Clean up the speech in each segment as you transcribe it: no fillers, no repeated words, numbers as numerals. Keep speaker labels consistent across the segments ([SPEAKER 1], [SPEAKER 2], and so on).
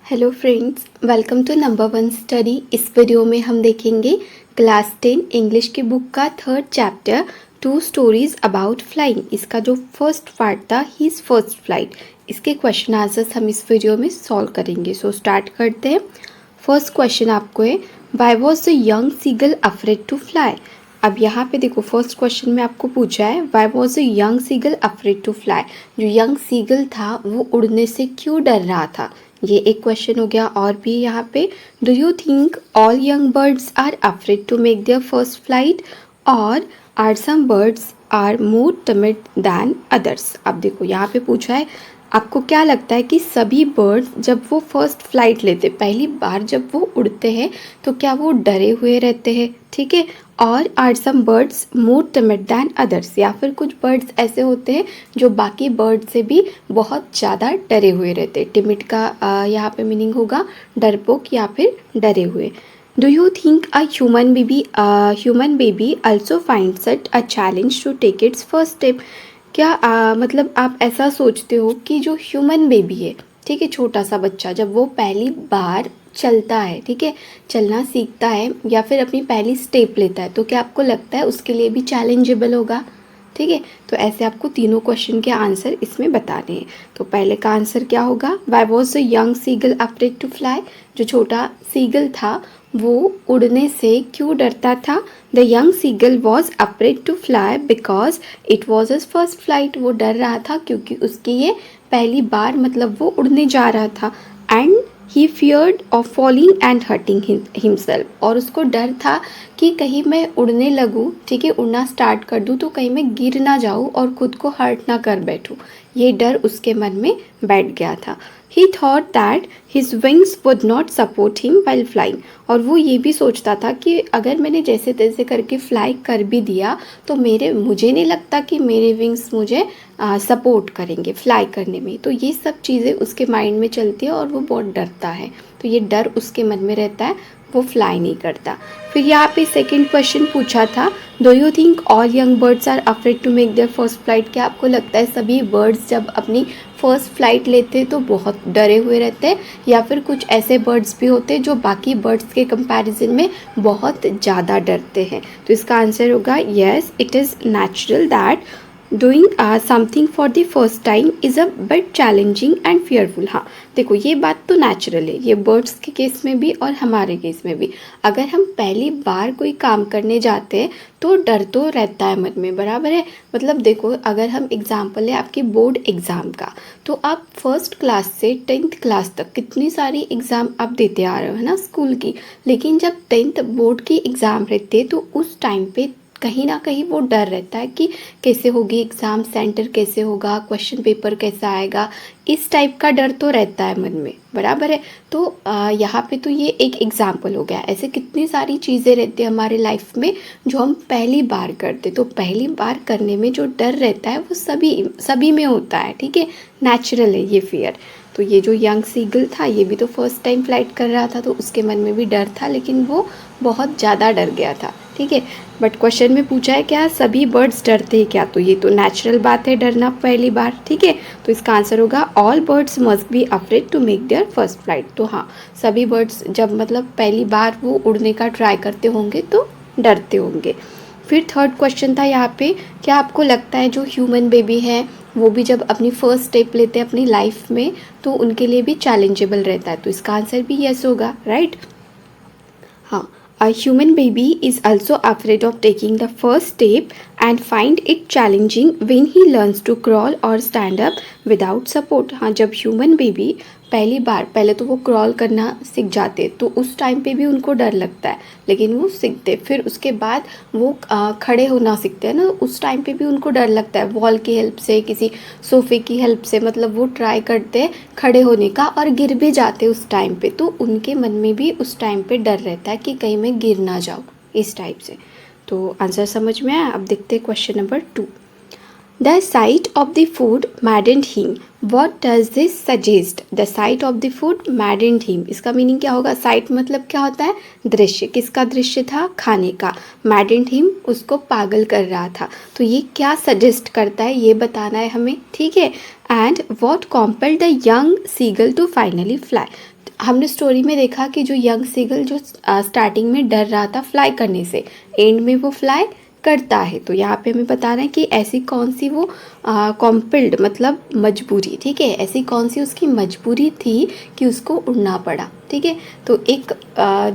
[SPEAKER 1] Hello friends, welcome to number one study. इस video में हम देखेंगे क्लास 10 इंग्लिश की बुक का third chapter two stories about flying. इसका जो फर्स्ट पार्ट था हीज फर्स्ट फ्लाइट, इसके क्वेश्चन आंसर्स हम इस वीडियो में सॉल्व करेंगे। सो स्टार्ट करते हैं। फर्स्ट क्वेश्चन आपको है, why was the young seagull afraid to fly. अब यहाँ पे देखो, फर्स्ट क्वेश्चन में आपको पूछा है why was the young seagull afraid to fly. जो यंग सीगल था वो उड़ने से क्यों डर रहा था, ये एक क्वेश्चन हो गया। और भी यहाँ पे, do you think all young birds are afraid to make their first flight और are some birds are more timid than others. अब देखो यहाँ पे पूछा है आपको क्या लगता है कि सभी बर्ड्स जब वो फर्स्ट फ्लाइट लेते, पहली बार जब वो उड़ते हैं, तो क्या वो डरे हुए रहते हैं, ठीक है। और are some birds more timid than others, या फिर कुछ बर्ड्स ऐसे होते हैं जो बाकी बर्ड से भी बहुत ज़्यादा डरे हुए रहते हैं। टिमिड का यहाँ पे मीनिंग होगा डरपोक या फिर डरे हुए। Do you think a human baby also finds it a challenge to take its first step। क्या मतलब आप ऐसा सोचते हो कि जो ह्यूमन बेबी है, ठीक है, छोटा सा बच्चा, जब वो पहली बार चलता है, ठीक है, चलना सीखता है या फिर अपनी पहली स्टेप लेता है, तो क्या आपको लगता है उसके लिए भी चैलेंजेबल होगा, ठीक है। तो ऐसे आपको तीनों क्वेश्चन के आंसर इसमें बताने हैं। तो पहले का आंसर क्या होगा, why was the young seagull afraid to fly. जो छोटा सीगल था वो उड़ने से क्यों डरता था। The young seagull was afraid to fly because it was his first flight. वो डर रहा था क्योंकि उसकी ये पहली बार, मतलब वो उड़ने जा रहा था। And he feared of falling and hurting himself, और उसको डर था कि कहीं मैं उड़ने लगूँ, ठीक है, उड़ना स्टार्ट कर दूँ तो कहीं मैं गिर ना जाऊँ और खुद को हर्ट ना कर बैठूँ। ये डर उसके मन में बैठ गया था। ही thought that his wings would not support him while flying. और वो ये भी सोचता था कि अगर मैंने जैसे तैसे करके फ्लाई कर भी दिया तो मुझे नहीं लगता कि मेरे विंग्स मुझे सपोर्ट करेंगे फ्लाई करने में। तो ये सब चीज़ें उसके माइंड में चलती है और वो बहुत डरता है। तो ये डर उसके मन में रहता है, वो फ्लाई नहीं करता। फिर यहाँ पे सेकंड क्वेश्चन पूछा था, do you think all young birds are afraid to make their first flight. क्या आपको लगता है सभी बर्ड्स जब अपनी फर्स्ट फ्लाइट लेते हैं तो बहुत डरे हुए रहते हैं, या फिर कुछ ऐसे बर्ड्स भी होते हैं जो बाकी बर्ड्स के कंपैरिजन में बहुत ज़्यादा डरते हैं। तो इसका आंसर होगा yes, it is natural that doing something for the first time is a bit challenging and fearful. हाँ देखो, ये बात तो नेचुरल है, ये बर्ड्स के केस में भी और हमारे केस में भी। अगर हम पहली बार कोई काम करने जाते हैं तो डर तो रहता है मन में, बराबर है। मतलब देखो, अगर हम एग्जाम्पल है आपके बोर्ड एग्ज़ाम का, तो आप फर्स्ट क्लास से 10th क्लास तक कितनी सारी एग्ज़ाम आप देते आ रहे हो, है ना, स्कूल की। लेकिन जब 10th बोर्ड की एग्ज़ाम रहती है तो उस टाइम पे कहीं ना कहीं वो डर रहता है कि कैसे होगी एग्ज़ाम, सेंटर कैसे होगा, क्वेश्चन पेपर कैसा आएगा, इस टाइप का डर तो रहता है मन में, बराबर है। तो यहाँ पे तो ये एक एग्जाम्पल हो गया। ऐसे कितनी सारी चीज़ें रहती है हमारे लाइफ में जो हम पहली बार करते, तो पहली बार करने में जो डर रहता है वो सभी में होता है, ठीक है, नेचुरल है ये फियर। तो ये जो यंग सीगल था ये भी तो फर्स्ट टाइम फ्लाइट कर रहा था, तो उसके मन में भी डर था, लेकिन वो बहुत ज़्यादा डर गया था, ठीक है। बट क्वेश्चन में पूछा है क्या सभी बर्ड्स डरते हैं क्या, तो ये तो नेचुरल बात है डरना पहली बार, ठीक है। तो इसका आंसर होगा all birds must be afraid to make their first flight. तो हाँ, सभी बर्ड्स जब मतलब पहली बार वो उड़ने का ट्राई करते होंगे तो डरते होंगे। फिर थर्ड क्वेश्चन था यहाँ पे, क्या आपको लगता है जो ह्यूमन बेबी है वो भी जब अपनी फर्स्ट स्टेप लेते हैं अपनी लाइफ में तो उनके लिए भी चैलेंजेबल रहता है। तो इसका आंसर भी यस होगा, राइट। हाँ, a human baby is also afraid of taking the first step and find it challenging when he learns to crawl or stand up without support। हाँ, जब ह्यूमन बेबी पहले तो वो क्रॉल करना सीख जाते तो उस टाइम पे भी उनको डर लगता है, लेकिन वो सीखते। फिर उसके बाद वो खड़े होना सीखते हैं ना, उस टाइम पे भी उनको डर लगता है, वॉल की हेल्प से, किसी सोफ़े की हेल्प से, मतलब वो ट्राई करते हैं खड़े होने का और गिर भी जाते उस टाइम पे, तो उनके मन में भी उस टाइम पे डर रहता है कि कहीं मैं गिर ना जाऊँ, इस टाइप से। तो आंसर समझ में आया। अब देखते हैं question number 2। The sight of the food maddened him. What does this suggest? The sight of the food maddened him. इसका मीनिंग क्या होगा। साइट मतलब क्या होता है, दृश्य। किसका दृश्य था, खाने का। maddened him उसको पागल कर रहा था। तो ये क्या सजेस्ट करता है ये बताना है हमें, ठीक है। And what compelled the young seagull to finally fly? हमने स्टोरी में देखा कि जो यंग सीगल जो स्टार्टिंग में डर रहा था फ्लाई करने से, एंड में वो फ्लाई करता है। तो यहाँ पे हमें बता रहे हैं कि ऐसी कौन सी वो कॉम्पिल्ड मतलब मजबूरी, ठीक है, ऐसी कौन सी उसकी मजबूरी थी कि उसको उड़ना पड़ा, ठीक है। तो एक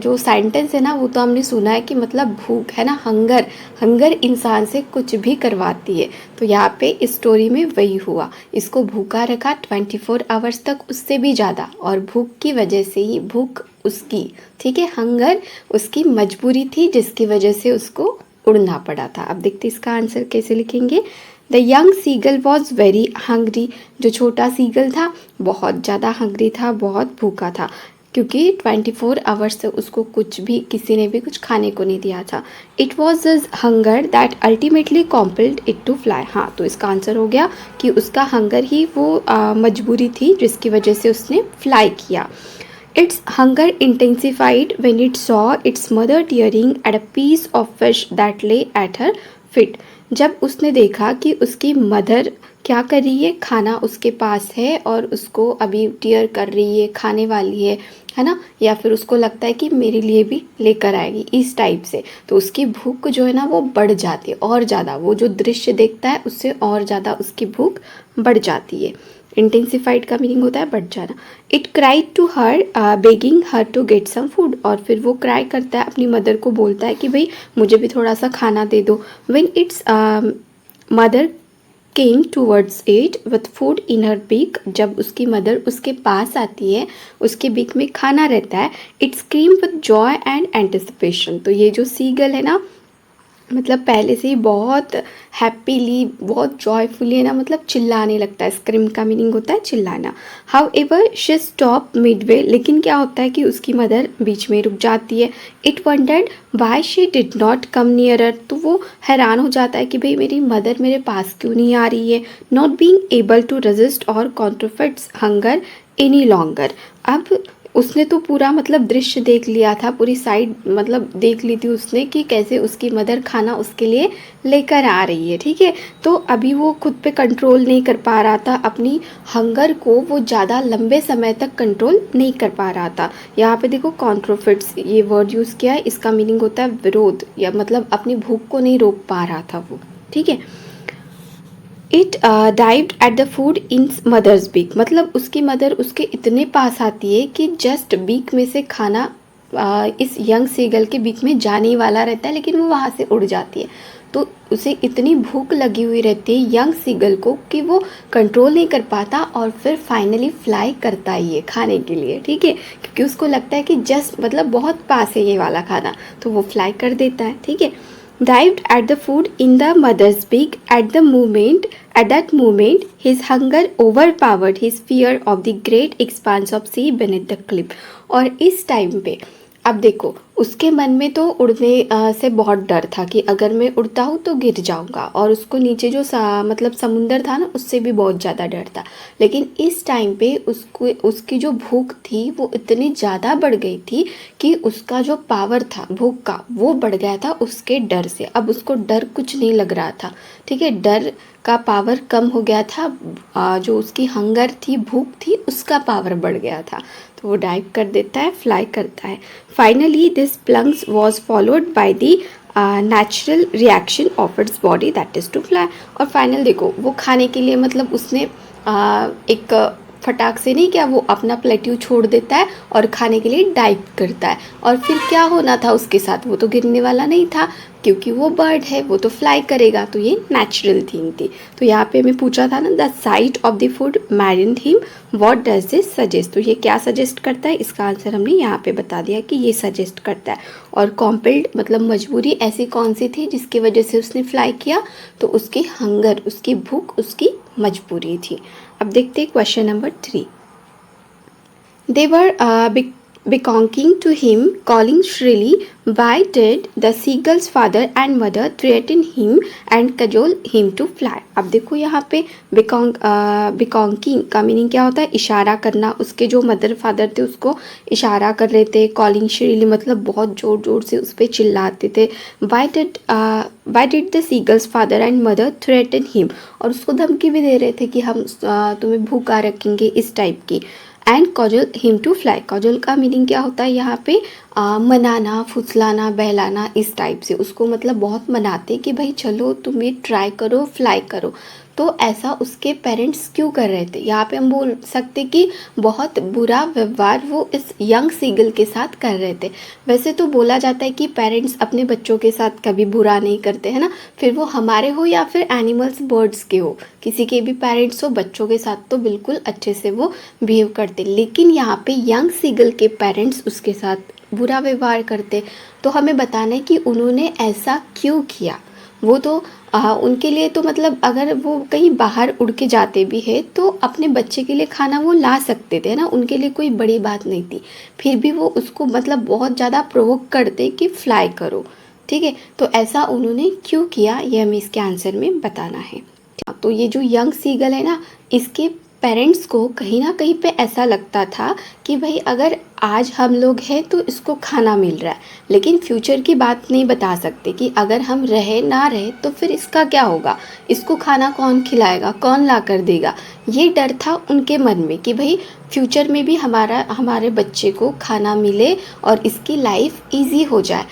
[SPEAKER 1] जो सेंटेंस है ना वो तो हमने सुना है कि मतलब भूख है ना, हंगर, हंगर इंसान से कुछ भी करवाती है। तो यहाँ पे इस स्टोरी में वही हुआ, इसको भूखा रखा 24 आवर्स तक, उससे भी ज़्यादा, और भूख की वजह से ही, भूख उसकी, ठीक है, हंगर उसकी मजबूरी थी जिसकी वजह से उसको उड़ना पड़ा था। अब देखते इसका आंसर कैसे लिखेंगे। The young seagull was very hungry, जो छोटा सीगल था बहुत ज़्यादा हंग्री था, बहुत भूखा था, क्योंकि 24 आवर्स से उसको कुछ भी, किसी ने भी कुछ खाने को नहीं दिया था। It was this hunger that ultimately compelled it to fly. हाँ, तो इसका आंसर हो गया कि उसका हंगर ही वो मजबूरी थी जिसकी वजह से उसने फ्लाई किया। Its hunger intensified when it saw its mother tearing at a piece of fish that lay at her feet. जब उसने देखा कि उसकी मदर क्या कर रही है, खाना उसके पास है और उसको अभी टीयर कर रही है, खाने वाली है ना, या फिर उसको लगता है कि मेरे लिए भी लेकर आएगी, इस टाइप से, तो उसकी भूख जो है ना वो बढ़ जाती है और ज़्यादा, वो जो दृश्य देखता है उससे और ज़्यादा उसकी भूख बढ़ जाती है। इंटेंसिफाइड का मीनिंग होता है बढ़ जाना। It cried to her begging her to get some food, और फिर वो क्राई करता है, अपनी मदर को बोलता है कि भाई मुझे भी थोड़ा सा खाना दे दो। When its mother came towards it with food in her beak, जब उसकी मदर उसके पास आती है, उसके बीक में खाना रहता है, it scream with Joy and anticipation. तो ये जो सीगल है ना, मतलब पहले से ही बहुत हैप्पीली, बहुत जॉयफुली है ना, मतलब चिल्लाने लगता है। स्क्रीम का मीनिंग होता है चिल्लाना। How ever she stop Midway, लेकिन क्या होता है कि उसकी मदर बीच में रुक जाती है। It wandered why she did not come nearer, तो वो हैरान हो जाता है कि भाई मेरी मदर मेरे पास क्यों नहीं आ रही है। Not being able to resist और कॉन्ट्रोफिट्स हंगर एनी लॉन्गर। अब उसने तो पूरा मतलब दृश्य देख लिया था, पूरी साइड मतलब देख ली थी उसने कि कैसे उसकी मदर खाना उसके लिए लेकर आ रही है, ठीक है। तो अभी वो खुद पे कंट्रोल नहीं कर पा रहा था, अपनी हंगर को वो ज़्यादा लंबे समय तक कंट्रोल नहीं कर पा रहा था। यहाँ पे देखो कॉन्ट्रोफिट्स ये वर्ड यूज़ किया है, इसका मीनिंग होता है विरोध, या मतलब अपनी भूख को नहीं रोक पा रहा था वो, ठीक है। It dived at the food in mother's beak, मतलब उसकी मदर उसके इतने पास आती है कि जस्ट बीक में से खाना इस यंग सीगल के बीक में जाने वाला रहता है, लेकिन वो वहाँ से उड़ जाती है। तो उसे इतनी भूख लगी हुई रहती है यंग सीगल को कि वो कंट्रोल नहीं कर पाता, और फिर फाइनली फ्लाई करता ही है खाने के लिए, ठीक है, क्योंकि उसको लगता है कि जस्ट मतलब बहुत पास है ये वाला खाना, तो वो फ्लाई कर देता है, ठीक है। Dived at the food in the mother's beak at that moment his hunger overpowered his fear of the great expanse of sea beneath the cliff। और इस टाइम पे अब देखो उसके मन में तो उड़ने से बहुत डर था कि अगर मैं उड़ता हूँ तो गिर जाऊँगा, और उसको नीचे जो मतलब समुंदर था ना उससे भी बहुत ज़्यादा डर था। लेकिन इस टाइम पे उसको उसकी जो भूख थी वो इतनी ज़्यादा बढ़ गई थी कि उसका जो पावर था भूख का वो बढ़ गया था उसके डर से। अब उसको डर कुछ नहीं लग रहा था, ठीक है, डर का पावर कम हो गया था, जो उसकी हंगर थी, भूख थी, उसका पावर बढ़ गया था। तो वो डाइव कर देता है, फ्लाई करता है। Finally this plunge was followed by the natural reaction of its body that is to fly. और फाइनल देखो वो खाने के लिए मतलब उसने एक फटाक से नहीं, क्या वो अपना प्लेट्यू छोड़ देता है और खाने के लिए डाइव करता है। और फिर क्या होना था उसके साथ, वो तो गिरने वाला नहीं था क्योंकि वो बर्ड है, वो तो फ्लाई करेगा। तो ये नेचुरल थिंग थी। तो यहाँ पे मैं पूछा था ना, the site of the food married him what does this suggest, तो ये क्या सजेस्ट करता है, इसका आंसर हमने यहाँ पे बता दिया कि ये सजेस्ट करता है। और कॉम्पेल्ड मतलब मजबूरी ऐसी कौन सी थी जिसकी वजह से उसने फ्लाई किया, तो उसकी हंगर, उसकी भूख, उसकी मजबूरी थी। अब देखते हैं question number 3। They were beckoning to him, calling shrilly. Why did the seagull's father and mother threaten him and cajole him to fly? अब देखो यहाँ पे beckoning का मीनिंग क्या होता है, इशारा करना। उसके जो मदर फादर थे उसको इशारा कर रहे थे। कॉलिंग श्रीली मतलब बहुत ज़ोर ज़ोर से उस पर चिल्लाते थे। Why did the seagull's father and mother threaten him, और उसको धमकी भी दे रहे थे कि हम तुम्हें भूखा रखेंगे, इस टाइप की। And caused him to fly. Caused का मीनिंग क्या होता है यहाँ पे? मनाना, फुसलाना, बहलाना, इस टाइप से उसको मतलब बहुत मनाते कि भाई चलो तुम ये ट्राई करो, फ्लाई करो। तो ऐसा उसके पेरेंट्स क्यों कर रहे थे? यहाँ पे हम बोल सकते कि बहुत बुरा व्यवहार वो इस यंग सीगल के साथ कर रहे थे। वैसे तो बोला जाता है कि पेरेंट्स अपने बच्चों के साथ कभी बुरा नहीं करते, है ना, फिर वो हमारे हो या फिर एनिमल्स, बर्ड्स के हो, किसी के भी पेरेंट्स हो, बच्चों के साथ तो बिल्कुल अच्छे से वो बिहेव करते। लेकिन यहाँ पे यंग सीगल के पेरेंट्स उसके साथ बुरा व्यवहार करते। तो हमें बताना है कि उन्होंने ऐसा क्यों किया। वो तो उनके लिए तो मतलब अगर वो कहीं बाहर उड़ के जाते भी है तो अपने बच्चे के लिए खाना वो ला सकते थे ना, उनके लिए कोई बड़ी बात नहीं थी। फिर भी वो उसको मतलब बहुत ज़्यादा प्रोवोक करते कि फ्लाई करो। ठीक है, तो ऐसा उन्होंने क्यों किया ये हमें इसके आंसर में बताना है। तो ये जो यंग सीगल है ना, इसके पेरेंट्स को कहीं ना कहीं पे ऐसा लगता था कि भाई अगर आज हम लोग हैं तो इसको खाना मिल रहा है, लेकिन फ्यूचर की बात नहीं बता सकते कि अगर हम रहे ना रहे तो फिर इसका क्या होगा, इसको खाना कौन खिलाएगा, कौन ला कर देगा। ये डर था उनके मन में कि भाई फ्यूचर में भी हमारे बच्चे को खाना मिले और इसकी लाइफ ईजी हो जाए।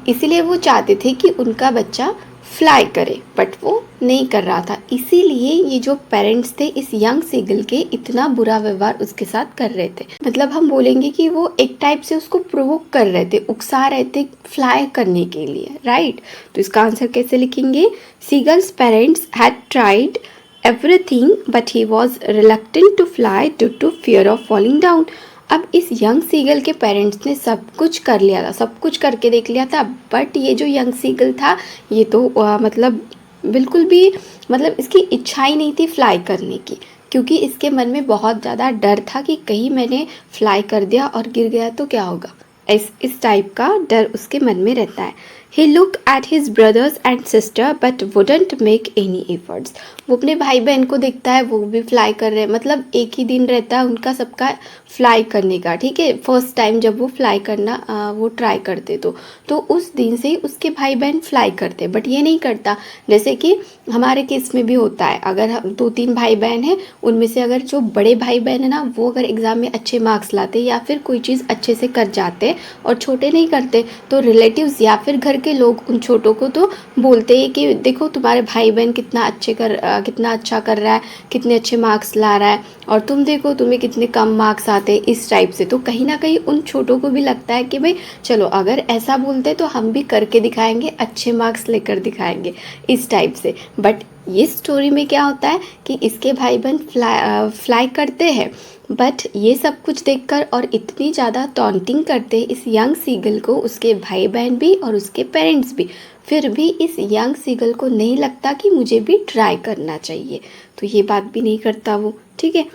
[SPEAKER 1] इसीलिए वो चाहते थे कि उनका बच्चा फ्लाई करे, बट वो नहीं कर रहा था। इसीलिए ये जो पेरेंट्स थे इस यंग सीगल के इतना बुरा व्यवहार उसके साथ कर रहे थे। मतलब हम बोलेंगे कि वो एक टाइप से उसको प्रोवोक कर रहे थे, उकसा रहे थे फ्लाई करने के लिए, राइट। तो इसका आंसर कैसे लिखेंगे? Seagull's parents had tried everything but he was reluctant to fly due to fear of falling down. अब इस यंग सीगल के पेरेंट्स ने सब कुछ कर लिया था, सब कुछ करके देख लिया था, बट ये जो यंग सीगल था ये तो मतलब बिल्कुल भी मतलब इसकी इच्छा ही नहीं थी फ्लाई करने की, क्योंकि इसके मन में बहुत ज़्यादा डर था कि कहीं मैंने फ्लाई कर दिया और गिर गया तो क्या होगा। इस टाइप का डर उसके मन में रहता है। He look at his brothers and sister but wouldn't make any efforts. वो अपने भाई बहन को देखता है, वो भी फ्लाई कर रहे हैं, मतलब एक ही दिन रहता है उनका सबका फ्लाई करने का। ठीक है, फर्स्ट टाइम जब वो फ्लाई करना वो ट्राई करते तो उस दिन से ही उसके भाई बहन फ्लाई करते, बट ये नहीं करता। जैसे कि हमारे केस में भी होता है, अगर 2-3 भाई बहन हैं, उनमें से अगर जो बड़े भाई बहन है ना वो अगर एग्ज़ाम में अच्छे मार्क्स लाते या फिर कोई चीज़ अच्छे से कर जाते और छोटे नहीं करते, तो रिलेटिव्स या फिर घर के लोग उन छोटों को तो बोलते हैं कि देखो तुम्हारे भाई बहन कितना अच्छा कर रहा है, कितने अच्छे मार्क्स ला रहा है, और तुम देखो तुम्हें कितने कम मार्क्स आते हैं, इस टाइप से। तो कहीं ना कहीं उन छोटों को भी लगता है कि भाई चलो अगर ऐसा बोलते तो हम भी करके दिखाएंगे, अच्छे मार्क्स लेकर दिखाएंगे, इस टाइप से। बट ये स्टोरी में क्या होता है कि इसके भाई बहन फ्लाई करते हैं, बट ये सब कुछ देखकर और इतनी ज़्यादा टॉन्टिंग करते हैं इस यंग सीगल को उसके भाई बहन भी और उसके पेरेंट्स भी, फिर भी इस यंग सीगल को नहीं लगता कि मुझे भी ट्राई करना चाहिए, तो ये बात भी नहीं करता वो। ठीक है,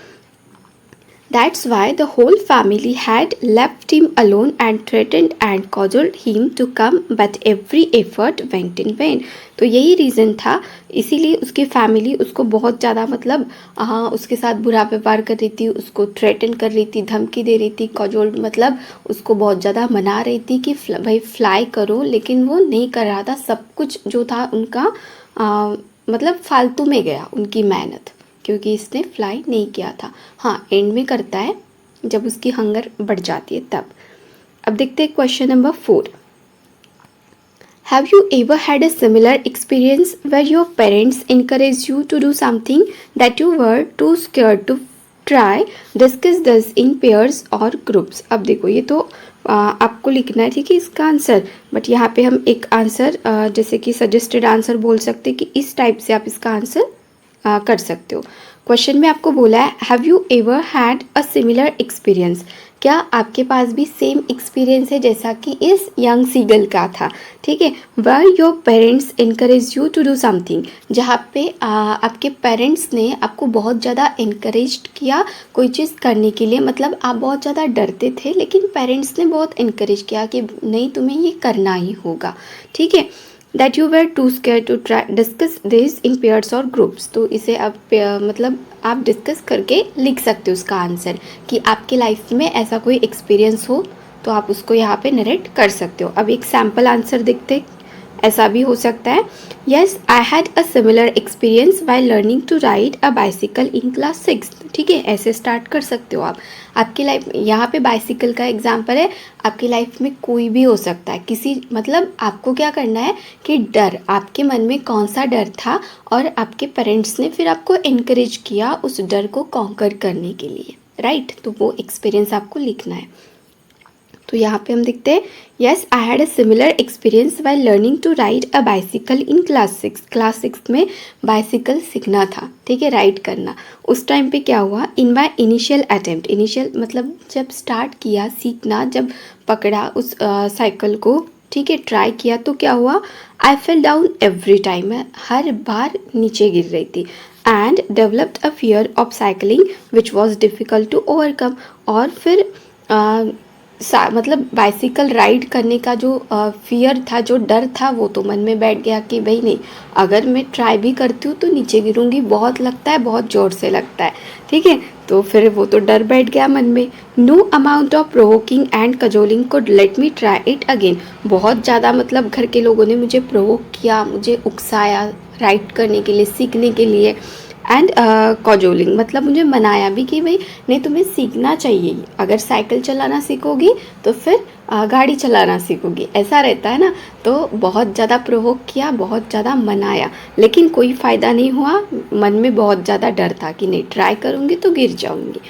[SPEAKER 1] That's why the whole family had left him alone and threatened and cajoled him to come, but every effort went in vain. तो यही रीज़न था, इसीलिए उसकी फैमिली उसको बहुत ज़्यादा मतलब उसके साथ बुरा व्यवहार कर रही थी, उसको थ्रेटन कर रही थी, धमकी दे रही थी, कजोल्ड मतलब उसको बहुत ज़्यादा मना रही थी कि भाई फ्लाई करो, लेकिन वो नहीं कर रहा था। सब कुछ जो था उनका मतलब फालतू में गया, उनकी मेहनत, क्योंकि इसने फ्लाई नहीं किया था। हाँ, एंड में करता है जब उसकी हंगर बढ़ जाती है तब। अब देखते हैं question number 4। Have you ever had a similar experience where your parents encouraged you to do something that you were too scared to try? Discuss this in pairs or groups. अब देखो ये तो आपको लिखना है, ठीक है, इसका आंसर। बट यहाँ पे हम एक आंसर जैसे कि सजेस्टेड आंसर बोल सकते हैं कि इस टाइप से आप इसका आंसर कर सकते हो। क्वेश्चन में आपको बोला है have you ever had a similar experience, क्या आपके पास भी सेम एक्सपीरियंस है जैसा कि इस यंग सीगल का था। ठीक है, where your parents encourage you to do something, जहाँ पे आपके पेरेंट्स ने आपको बहुत ज़्यादा इनक्रेज किया कोई चीज़ करने के लिए, मतलब आप बहुत ज़्यादा डरते थे लेकिन पेरेंट्स ने बहुत इनक्रेज किया कि नहीं तुम्हें ये करना ही होगा। ठीक है, that you were too scared to try. Discuss this in pairs or groups. तो इसे आप मतलब आप डिस्कस करके लिख सकते हो उसका आंसर कि आपके लाइफ में ऐसा कोई एक्सपीरियंस हो तो आप उसको यहाँ पे नरेट कर सकते हो। अब एक सैम्पल आंसर देखते ऐसा भी हो सकता है। Yes I had a similar experience by learning to ride a bicycle in class 6। ठीक है, ऐसे स्टार्ट कर सकते हो आप। आपकी लाइफ यहाँ पे बाइसिकल का एग्जाम्पल है, आपकी लाइफ में कोई भी हो सकता है। किसी मतलब आपको क्या करना है कि डर, आपके मन में कौन सा डर था और आपके पेरेंट्स ने फिर आपको इनकरेज किया उस डर को कॉन्कर करने के लिए, राइट। तो वो एक्सपीरियंस आपको लिखना है। तो यहाँ पे हम देखते हैं, yes I had a similar experience by learning to ride a bicycle in class 6। Class 6 में बाइसिकल सीखना था, ठीक है, राइड करना। उस टाइम पे क्या हुआ, इन माई इनिशियल अटेम्प्ट, इनिशियल मतलब जब स्टार्ट किया सीखना, जब पकड़ा उस साइकिल को, ठीक है, ट्राई किया, तो क्या हुआ, I fell down every time, मैं हर बार नीचे गिर रही थी। And developed a fear of cycling which was difficult to overcome. और फिर मतलब बाइसिकल राइड करने का जो फियर था, जो डर था, वो तो मन में बैठ गया कि भाई नहीं, अगर मैं ट्राई भी करती हूँ तो नीचे गिरूंगी, बहुत लगता है, बहुत ज़ोर से लगता है, ठीक है। तो फिर वो तो डर बैठ गया मन में। No amount of provoking and cajoling could let me try it again. बहुत ज़्यादा मतलब घर के लोगों ने मुझे प्रोवोक किया, मुझे उकसाया राइड करने के लिए, सीखने के लिए। एंड कॉजोलिंग मतलब मुझे मनाया भी कि भाई नहीं, तुम्हें सीखना चाहिए, अगर साइकिल चलाना सीखोगी तो फिर गाड़ी चलाना सीखोगी, ऐसा रहता है ना। तो बहुत ज़्यादा प्रोवोक किया, बहुत ज़्यादा मनाया, लेकिन कोई फ़ायदा नहीं हुआ। मन में बहुत ज़्यादा डर था कि नहीं, ट्राई करूँगी तो गिर जाऊँगी।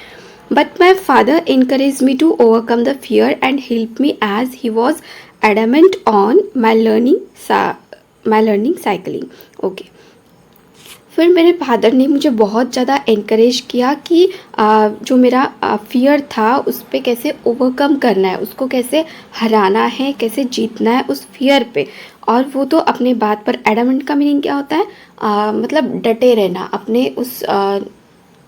[SPEAKER 1] But my father encouraged me to overcome the fear and help me as he was adamant on my learning cycling. Okay. फिर मेरे फादर ने मुझे बहुत ज़्यादा इनकरेज किया कि जो मेरा फियर था उस पर कैसे ओवरकम करना है, उसको कैसे हराना है, कैसे जीतना है उस फियर पे। और वो तो अपने बात पर, एडमेंट का मीनिंग क्या होता है, मतलब डटे रहना, अपने उस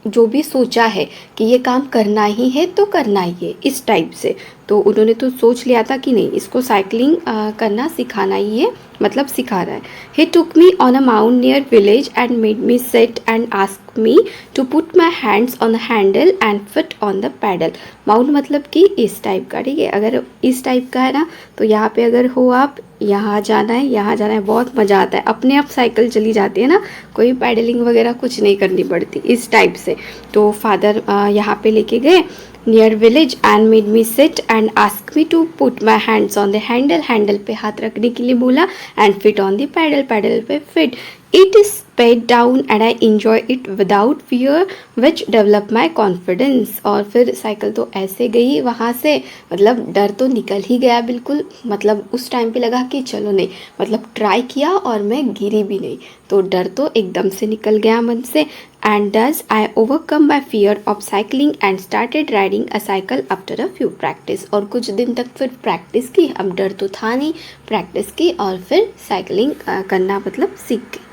[SPEAKER 1] जो भी सोचा है कि ये काम करना ही है तो करना ही है, इस टाइप से। तो उन्होंने तो सोच लिया था कि नहीं, इसको साइकिलिंग करना सिखाना ही है, मतलब सिखा रहा है। He took me on a mount near village and made me set and ask me to put my hands on the handle and fit on the pedal. Mount मतलब कि इस टाइप का, ठीक है। अगर इस टाइप का है ना, तो यहाँ पे अगर हो आप, यहाँ जाना है, यहाँ जाना है, बहुत मज़ा आता है, अपने आप साइकिल चली जाती है ना, कोई पैडलिंग वगैरह कुछ नहीं करनी पड़ती, इस टाइप से। तो फादर यहाँ पे लेके गए near village and made me sit and ask me to put my hands on the handle, handle पे हाथ रखने के लिए बोला, and fit on the pedal, pedal पे fit. It is sped down and I enjoy it without fear which develop my confidence। और फिर cycle तो ऐसे गई वहाँ से, मतलब डर तो निकल ही गया बिल्कुल। मतलब उस टाइम पे लगा कि चलो नहीं, मतलब ट्राई किया और मैं गिरी भी नहीं, तो डर तो एकदम से निकल गया मन से। And thus I overcome my fear of cycling and started riding a cycle after a few practice। और कुछ दिन तक फिर प्रैक्टिस की, अब डर तो था नहीं, प्रैक्टिस की और फिर साइकिलिंग करना मतलब सीख गई।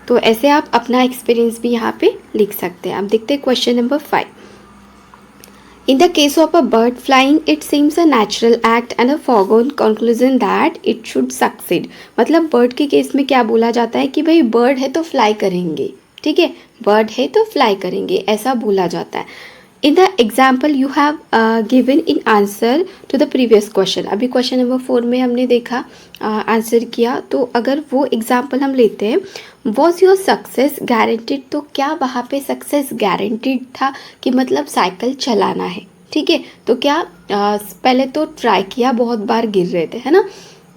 [SPEAKER 1] तो ऐसे आप अपना एक्सपीरियंस भी यहाँ पे लिख सकते हैं। अब देखते हैं question number 5। In the case of a bird flying, it seems a natural act and a foregone conclusion that it should succeed। मतलब बर्ड के केस में क्या बोला जाता है कि भाई बर्ड है तो फ्लाई करेंगे, ठीक है, बर्ड है तो फ्लाई करेंगे, ऐसा बोला जाता है। In the example you have given in answer to the previous question. अभी क्वेश्चन नंबर 4 में हमने देखा, आंसर किया, तो अगर वो एग्जाम्पल हम लेते हैं, वॉज योर सक्सेस गारंटीड, तो क्या वहाँ पे सक्सेस गारंटीड था कि मतलब साइकिल चलाना है, ठीक है। तो क्या पहले तो ट्राई किया, बहुत बार गिर रहे थे, है ना,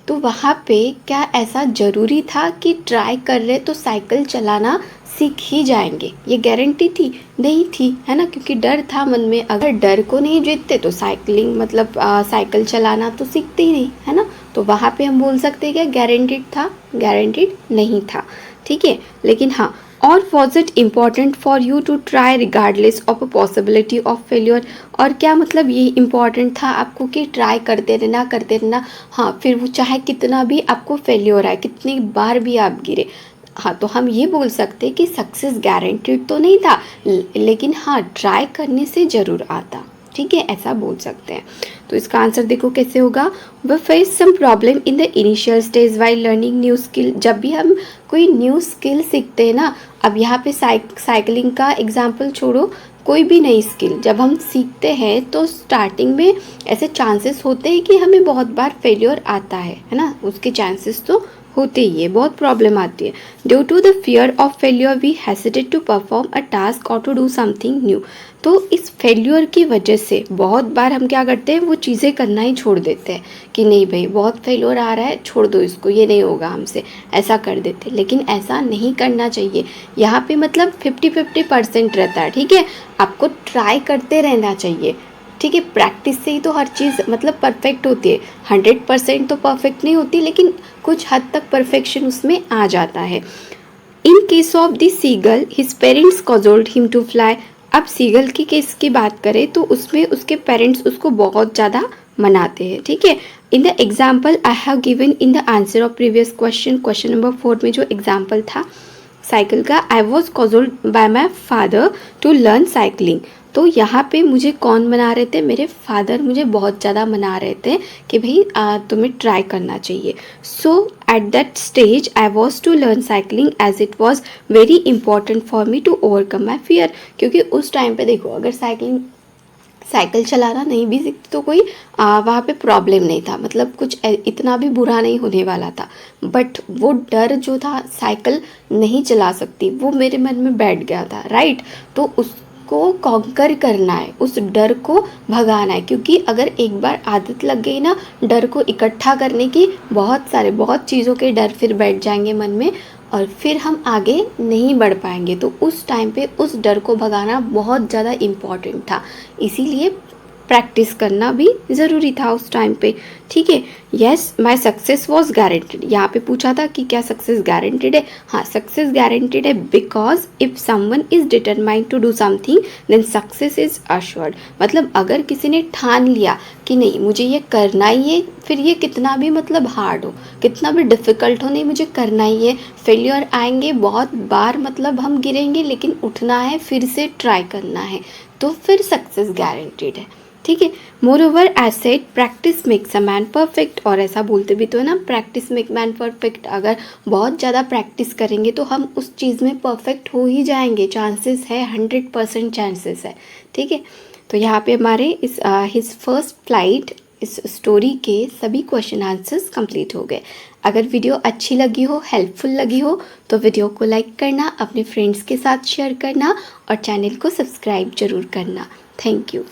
[SPEAKER 1] तो वहाँ पे क्या ऐसा ज़रूरी था कि ट्राई कर रहे तो साइकिल चलाना सीख ही जाएंगे, ये गारंटी थी? नहीं थी, है ना, क्योंकि डर था मन में। अगर डर को नहीं जीतते तो साइकिलिंग मतलब साइकिल चलाना तो सीखते ही नहीं, है ना। तो वहाँ पे हम बोल सकते हैं क्या गारंटीड था? गारंटीड नहीं था, ठीक है। लेकिन हाँ, और was it important for you to try regardless of a possibility of failure. और क्या मतलब ये इम्पॉर्टेंट था आपको कि ट्राई करते रहना, हाँ, फिर वो चाहे कितना भी आपको फेल्योर आए, कितनी बार भी आप गिरे, हाँ, तो हम ये बोल सकते कि सक्सेस गारंटीड तो नहीं था, लेकिन हाँ, ट्राई करने से ज़रूर आता, ठीक है, ऐसा बोल सकते हैं। तो इसका आंसर देखो कैसे होगा, we face some problem in the initial stage while learning new skill. जब भी हम कोई न्यू स्किल सीखते हैं ना, अब यहाँ पे साइकिलिंग का एग्जाम्पल छोड़ो, कोई भी नई स्किल जब हम सीखते हैं तो स्टार्टिंग में ऐसे चांसेस होते हैं कि हमें बहुत बार फेलियर आता है ना, उसके चांसेस तो होते ही है, बहुत प्रॉब्लम आती है। Due to the fear of failure we hesitate to perform a task और टू डू समथिंग न्यू। तो इस फेल्यूर की वजह से बहुत बार हम क्या करते हैं, वो चीज़ें करना ही छोड़ देते हैं कि नहीं भाई बहुत फेल्यूर आ रहा है, छोड़ दो इसको, ये नहीं होगा हमसे, ऐसा कर देते। लेकिन ऐसा नहीं करना चाहिए। यहाँ पे मतलब 50-50% रहता है, ठीक है। आपको ट्राई करते रहना चाहिए, ठीक है। प्रैक्टिस से ही तो हर चीज़ मतलब परफेक्ट होती है। 100% तो परफेक्ट नहीं होती, लेकिन कुछ हद तक परफेक्शन उसमें आ जाता है। In case of the seagull his parents cajoled him to fly. अब सीगल की केस की बात करें तो उसमें उसके पेरेंट्स उसको बहुत ज़्यादा मनाते हैं, ठीक है। In the example I have given in the answer of previous question number 4 में जो एग्जाम्पल था साइकिल का, I was cajoled by my father to learn cycling. तो यहाँ पे मुझे कौन मना रहे थे, मेरे फादर मुझे बहुत ज़्यादा मना रहे थे कि भाई तुम्हें ट्राई करना चाहिए। So at that stage I was to learn cycling as it was very important for me to overcome my fear. क्योंकि उस टाइम पे देखो, अगर साइकिल चलाना नहीं भी सीखती तो कोई वहाँ पे प्रॉब्लम नहीं था, मतलब कुछ इतना भी बुरा नहीं होने वाला था। बट वो डर जो था साइकिल नहीं चला सकती, वो मेरे मन में बैठ गया था, राइट। तो उसको कॉन्कर करना है, उस डर को भगाना है। क्योंकि अगर एक बार आदत लग गई ना डर को इकट्ठा करने की, बहुत चीज़ों के डर फिर बैठ जाएंगे मन में और फिर हम आगे नहीं बढ़ पाएंगे। तो उस टाइम पे उस डर को भगाना बहुत ज़्यादा इम्पॉर्टेंट था, इसीलिए प्रैक्टिस करना भी ज़रूरी था उस टाइम पे, ठीक है। Yes my success was guaranteed. यहाँ पे पूछा था कि क्या सक्सेस गारंटेड है। हाँ, सक्सेस गारंटेड है because if someone is determined to do something then success is assured. मतलब अगर किसी ने ठान लिया कि नहीं मुझे ये करना ही है, फिर ये कितना भी मतलब हार्ड हो, कितना भी डिफ़िकल्ट हो, नहीं मुझे करना ही है। फेल्योर आएंगे बहुत बार, मतलब हम गिरेंगे, लेकिन उठना है, फिर से ट्राई करना है, तो फिर सक्सेस गारंटेड है, ठीक है। Moreover as said practice makes a man perfect. और ऐसा बोलते भी तो है ना, प्रैक्टिस मेक मैन परफेक्ट। अगर बहुत ज़्यादा प्रैक्टिस करेंगे तो हम उस चीज़ में परफेक्ट हो ही जाएंगे, चांसेस है, 100% चांसेस है, ठीक है। तो यहाँ पे हमारे इस हिज फर्स्ट फ्लाइट इस स्टोरी के सभी क्वेश्चन आंसर्स कंप्लीट हो गए। अगर वीडियो अच्छी लगी हो, हेल्पफुल लगी हो, तो वीडियो को लाइक करना, अपने फ्रेंड्स के साथ शेयर करना और चैनल को सब्सक्राइब जरूर करना। Thank you.